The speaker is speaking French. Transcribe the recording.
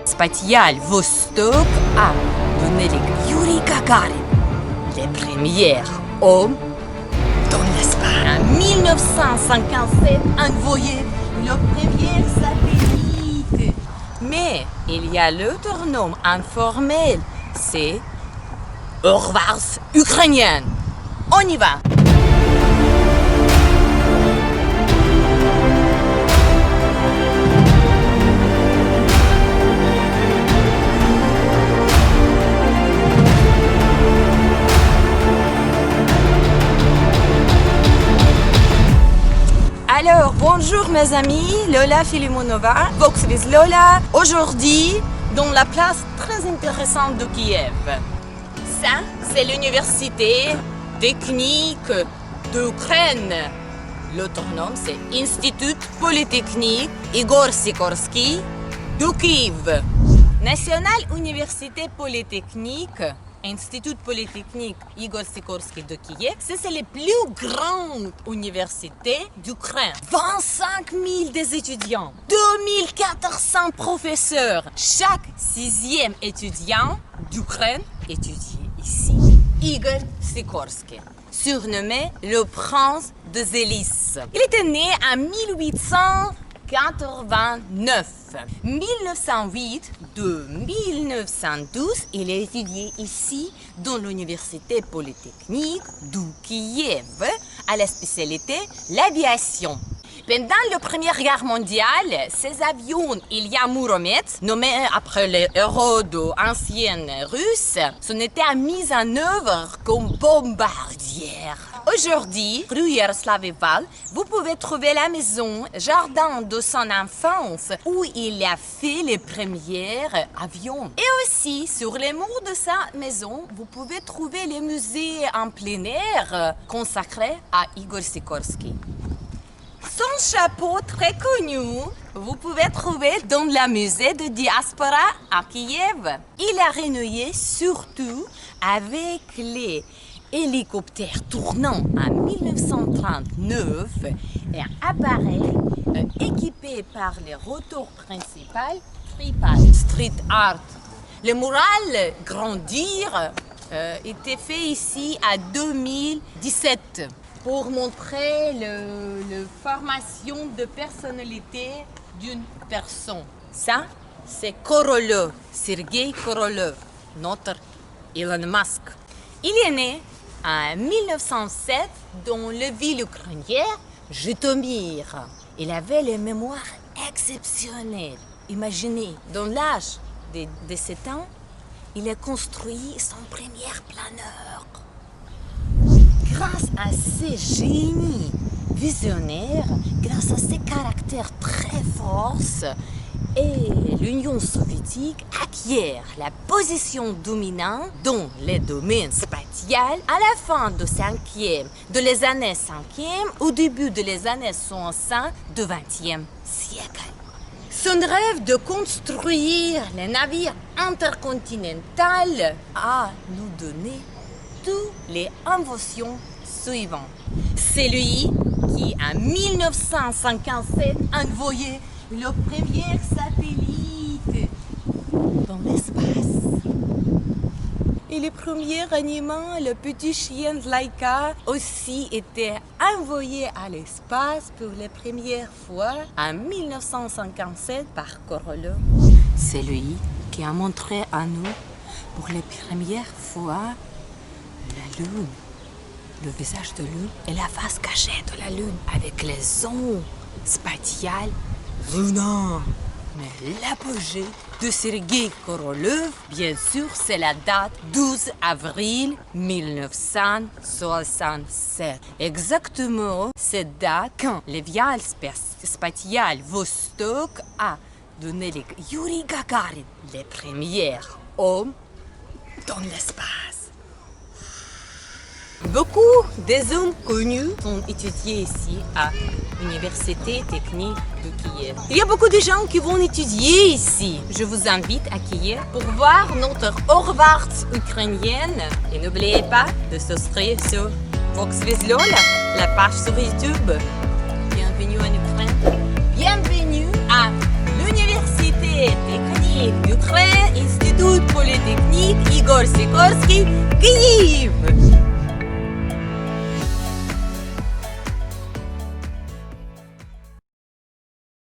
Spatial Vostok a donné les Yuri Gagarin, les premiers hommes dans l'espace. En 1957, envoyé le premier satellite. Mais il y a l'autre nom informel, c'est Orvars ukrainien. On y va. Alors, bonjour mes amis, Lola Filimonova, Voxvis Lola. Aujourd'hui, dans la place très intéressante de Kiev. Ça, c'est l'université technique d'Ukraine. L'autre nom, c'est Institut Polytechnique Igor Sikorsky de Kiev. National Université Polytechnique, Institut Polytechnique Igor Sikorsky de Kiev, c'est la plus grande université d'Ukraine. 25 000 des étudiants, 2400 professeurs. Chaque sixième étudiant d'Ukraine étudie ici. Igor Sikorsky, surnommé le prince de Zélis. Il était né en 1889. 1908 de 1912, il a étudié ici dans l'université polytechnique de Kiev à la spécialité l'aviation. Pendant la Première Guerre mondiale, ces avions Ilya Mouromet, nommés après les héros de l'ancienne Russe, sont été mis en œuvre comme bombardières. Aujourd'hui, rue Yaroslav-Val, vous pouvez trouver la maison jardin de son enfance où il a fait les premiers avions. Et aussi, sur les murs de sa maison, vous pouvez trouver les musées en plein air consacrés à Igor Sikorsky. Son chapeau très connu, vous pouvez trouver dans le musée de diaspora à Kiev. Il a renoué surtout avec les hélicoptères tournants en 1939 et un appareil équipé par les rotors principaux Tripal Street Art. Le mural Grandir était fait ici en 2017. Pour montrer la formation de personnalité d'une personne. Ça, c'est Korolev, Sergei Korolev, notre Elon Musk. Il est né en 1907 dans la ville ukrainienne Jytomyr. Il avait les mémoires exceptionnelles. Imaginez, dans l'âge de 7 ans, il a construit son premier planeur. Grâce à ses génies visionnaires, grâce à ses caractères très forts, et l'Union soviétique acquiert la position dominante dans les domaines spatial à la fin de les années 5e au début des années 60 du XXe siècle. Son rêve de construire les navires intercontinentaux a nous donné toutes les inventions suivantes. C'est lui qui, en 1957, a envoyé le premier satellite dans l'espace. Et le premier animal, le petit chien Laika, aussi était envoyé à l'espace pour la première fois en 1957 par Korolev. C'est lui qui a montré à nous pour la première fois la Lune, le visage de Lune et la face cachée de la Lune avec les ondes spatiales lunaires. Mais l'apogée de Sergei Korolev, bien sûr, c'est la date 12 avril 1967. Exactement cette date quand l'avion spatial Vostok a donné les Yuri Gagarin, les premiers hommes dans l'espace. Beaucoup des hommes connus sont étudiés ici à Université technique de Kiev. Il y a beaucoup de gens qui vont étudier ici. Je vous invite à Kiev pour voir notre Horvath ukrainienne. Et n'oubliez pas de souscrire sur Voxvislol, la page sur YouTube. Bienvenue en Ukraine. Bienvenue à l'Université technique d'Ukraine, Institut Polytechnique Igor Sikorsky, Kiev.